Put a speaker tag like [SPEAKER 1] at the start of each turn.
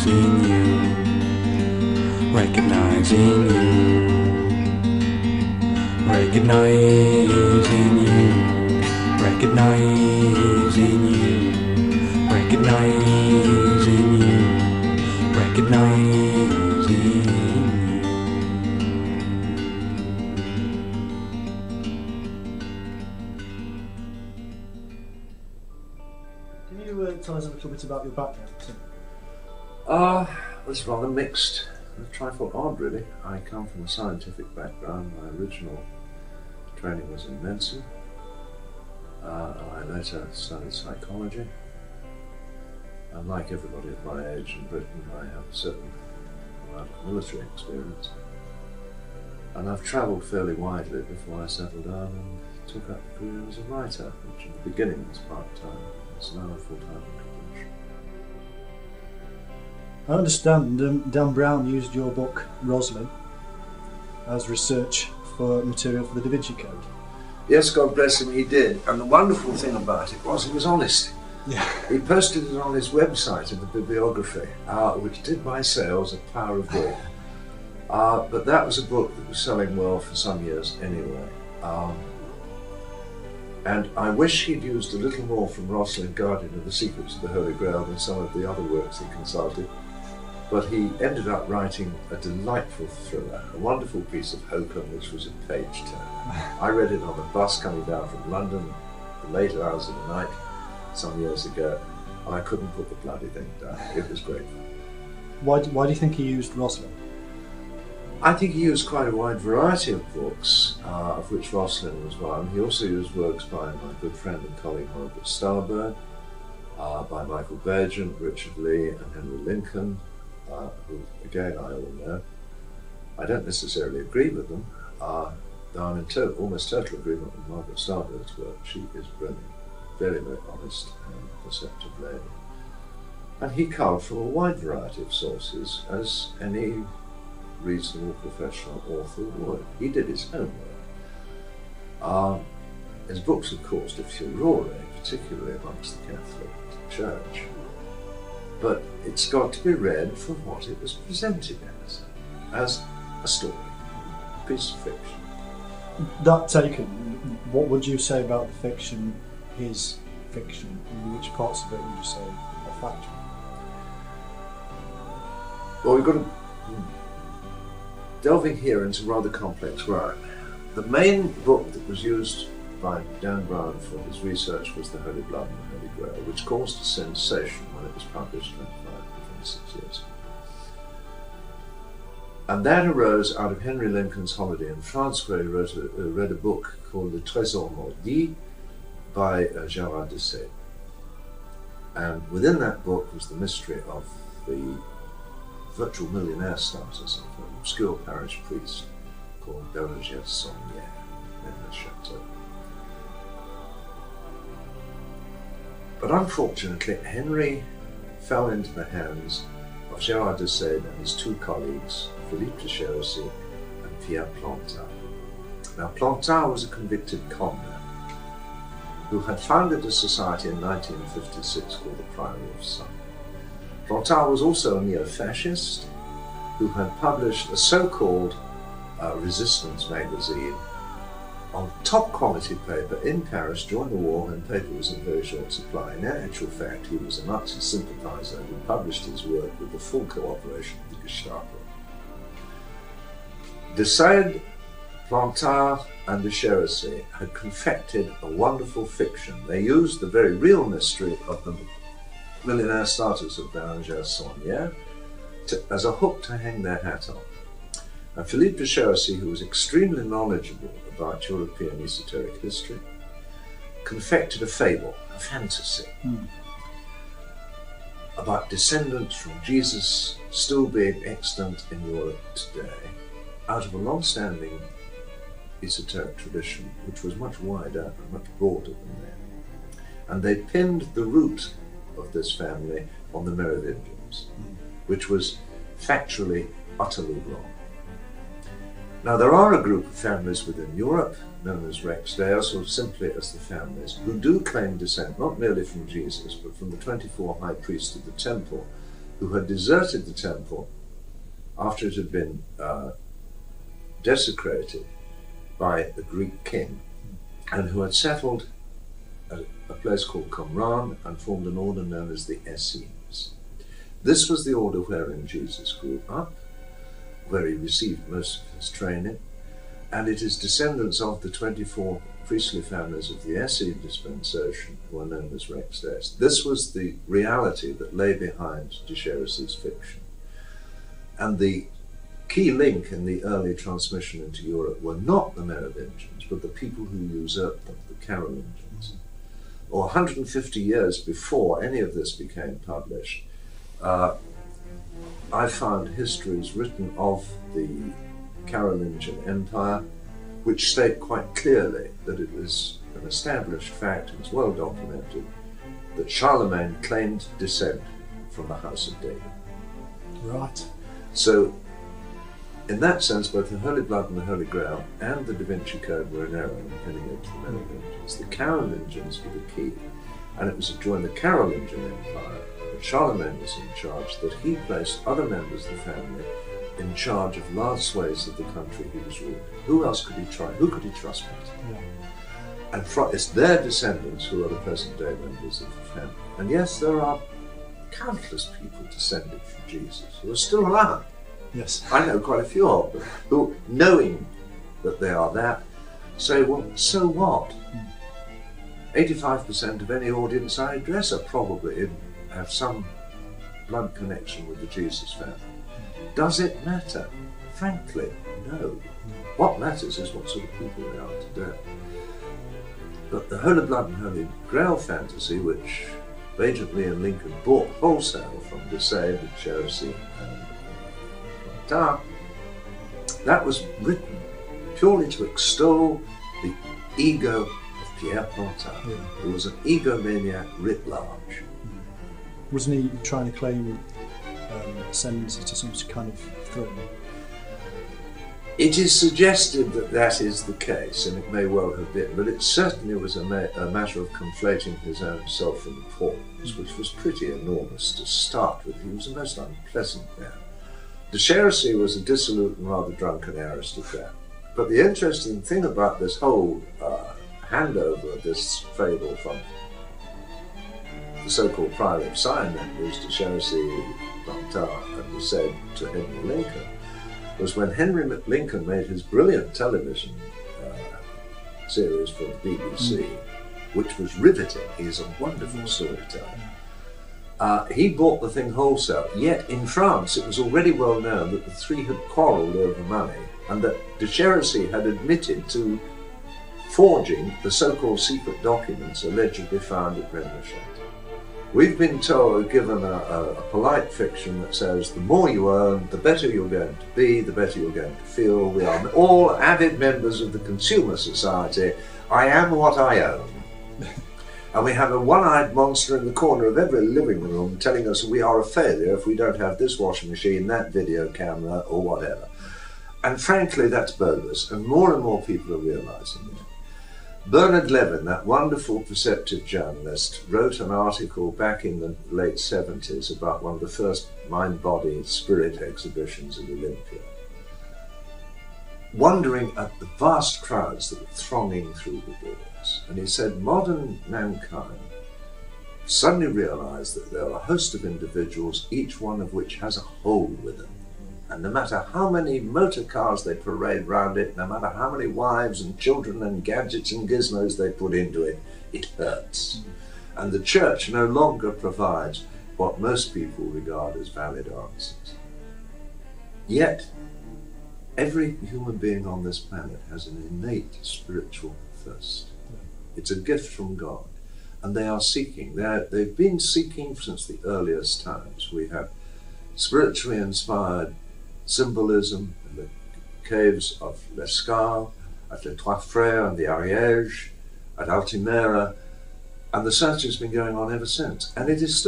[SPEAKER 1] recognizing you, recognizing you, recognizing you, recognizing you, recognizing you, recognizing you.
[SPEAKER 2] Can you tell us a little bit about your background, Tim?
[SPEAKER 3] It's rather mixed. A trifle odd, really. I come from a scientific background. My original training was in medicine. I later studied psychology. And like everybody of my age in Britain, I have a certain amount of military experience. And I've travelled fairly widely before I settled down and took up a career as a writer, which in the beginning was part-time. It's now a full-time occupation.
[SPEAKER 2] I understand Dan Brown used your book, Rosalind, as research for material for the Da Vinci Code.
[SPEAKER 3] Yes, God bless him, he did. And the wonderful thing about it was he was honest.
[SPEAKER 2] Yeah.
[SPEAKER 3] He posted it on his website in the bibliography, which did my sales a power of good. But that was a book that was selling well for some years anyway. And I wish he'd used a little more from Rosalind, Guardian of the Secrets of the Holy Grail than some of the other works he consulted. But he ended up writing a delightful thriller, a wonderful piece of hokum, which was a page turner. I read it on a bus coming down from London at the late hours of the night some years ago, and I couldn't put the bloody thing down. It was great fun.
[SPEAKER 2] Why do you think he used Rosalind?
[SPEAKER 3] I think he used quite a wide variety of books, of which Rosalind was one. He also used works by my good friend and colleague Margaret Starburn, by Michael Bergent, Richard Lee and Henry Lincoln, who again I all know. I don't necessarily agree with them, though I'm in almost total agreement with Margaret Starburn's work. She is brilliant, very, very honest and perceptive lady. And he culled from a wide variety of sources, as any reasonable professional author would. He did his homework. His books have caused a furore, particularly amongst the Catholic Church. But it's got to be read for what it was presented as a story, a piece of fiction.
[SPEAKER 2] That taken, what would you say about the fiction, his fiction, and which parts of it would you say are factual?
[SPEAKER 3] Well, we've got to delving here into rather complex work. The main book that was used by Dan Brown for his research was The Holy Blood and the Holy Grail, which caused a sensation when it was published 26 years ago. And that arose out of Henry Lincoln's holiday in France, where he read a book called Le Trésor Maudit by Gérard de Sade. And within that book was the mystery of the virtual millionaire status of an obscure parish priest called Bérengère-Saunière in the chateau. But unfortunately, Henry fell into the hands of Gérard de Sade and his two colleagues, Philippe de Chérisy and Pierre Plantard. Now, Plantard was a convicted conman who had founded a society in 1956 called the Priory of Sun. Plantard was also a neo-fascist who had published a so-called resistance magazine on top quality paper in Paris during the war when paper was in very short supply. In actual fact, he was a Nazi sympathizer who published his work with the full cooperation of the Gestapo. De Sade, Plantard and de Chérisy had confected a wonderful fiction. They used the very real mystery of the millionaire status of Bérengère-Saunière as a hook to hang their hat on. And Philippe de Chérisy, who was extremely knowledgeable about European esoteric history, confected a fable, a fantasy, about descendants from Jesus still being extant in Europe today, out of a long-standing esoteric tradition which was much wider and much broader than that. And they pinned the root of this family on the Merovingians, which was factually utterly wrong. Now, there are a group of families within Europe, known as Rex Deus, or simply as the families, who do claim descent not merely from Jesus, but from the 24 high priests of the temple who had deserted the temple after it had been desecrated by a Greek king, and who had settled at a place called Qumran and formed an order known as the Essenes. This was the order wherein Jesus grew up, where he received most of his training, and it is descendants of the 24 priestly families of the Essene dispensation who are known as Rex Deus. This was the reality that lay behind de Chérizy's fiction. And the key link in the early transmission into Europe were not the Merovingians, but the people who usurped them, the Carolingians. Or 150 years before any of this became published, I found histories written of the Carolingian Empire which state quite clearly that it was an established fact, it was well documented, that Charlemagne claimed descent from the House of David.
[SPEAKER 2] Right.
[SPEAKER 3] So, in that sense, both the Holy Blood and the Holy Grail and the Da Vinci Code were in error in pinning it to the Merovingians. The Carolingians were the key, and it was during the Carolingian Empire that Charlemagne was in charge that he placed other members of the family in charge of large swathes of the country he was ruling. Who else could he try? Who could he trust better?
[SPEAKER 2] Yeah.
[SPEAKER 3] And it's their descendants who are the present day members of the family. And yes, there are countless people descended from Jesus who are still alive.
[SPEAKER 2] Yes.
[SPEAKER 3] I know quite a few of them who, knowing that they are that, say, well, so what? 85% of any audience I address are probably have some blood connection with the Jesus family. Does it matter? Frankly, no. What matters is what sort of people they are today. But the Holy Blood and Holy Grail fantasy, which vagantly and Lincoln bought wholesale from Desailles, de Chérizy, and Plantin, that was written purely to extol the ego of Pierre Plantin, who was an egomaniac writ large.
[SPEAKER 2] Wasn't he trying to claim ascendancy to some kind of throne?
[SPEAKER 3] It is suggested that that is the case, and it may well have been, but it certainly was a matter of conflating his own self-importance, which was pretty enormous to start with. He was a most unpleasant man. De Chérizy was a dissolute and rather drunken aristocrat. But the interesting thing about this whole handover of this fable from the so-called Priory of Sion members, De Chérizy, Plantin, and Desailles to Henry Lincoln, was when Henry Lincoln made his brilliant television series for the BBC, which was riveting. He's a wonderful storyteller. He bought the thing wholesale, yet in France it was already well known that the three had quarrelled over money, and that de Chérizy had admitted to forging the so-called secret documents allegedly found at Rennes-le-Château. We've been told, given a polite fiction that says the more you earn, the better you're going to be, the better you're going to feel. We are all avid members of the Consumer Society. I am what I own. And we have a one-eyed monster in the corner of every living room telling us we are a failure if we don't have this washing machine, that video camera, or whatever. And frankly, that's bogus, and more people are realizing it. Bernard Levin, that wonderful perceptive journalist, wrote an article back in the late 70s about one of the first mind-body spirit exhibitions at Olympia, wondering at the vast crowds that were thronging through the doors. And he said, modern mankind suddenly realized that there are a host of individuals, each one of which has a hole within. And no matter how many motor cars they parade round it, no matter how many wives and children and gadgets and gizmos they put into it, it hurts. And the church no longer provides what most people regard as valid answers. Yet, every human being on this planet has an innate spiritual thirst. It's a gift from God. And they are seeking. They've been seeking since the earliest times. We have spiritually inspired symbolism in the caves of L'Escale, at Les Trois Frères and the Ariège, at Altimera, and the search has been going on ever since. And it is still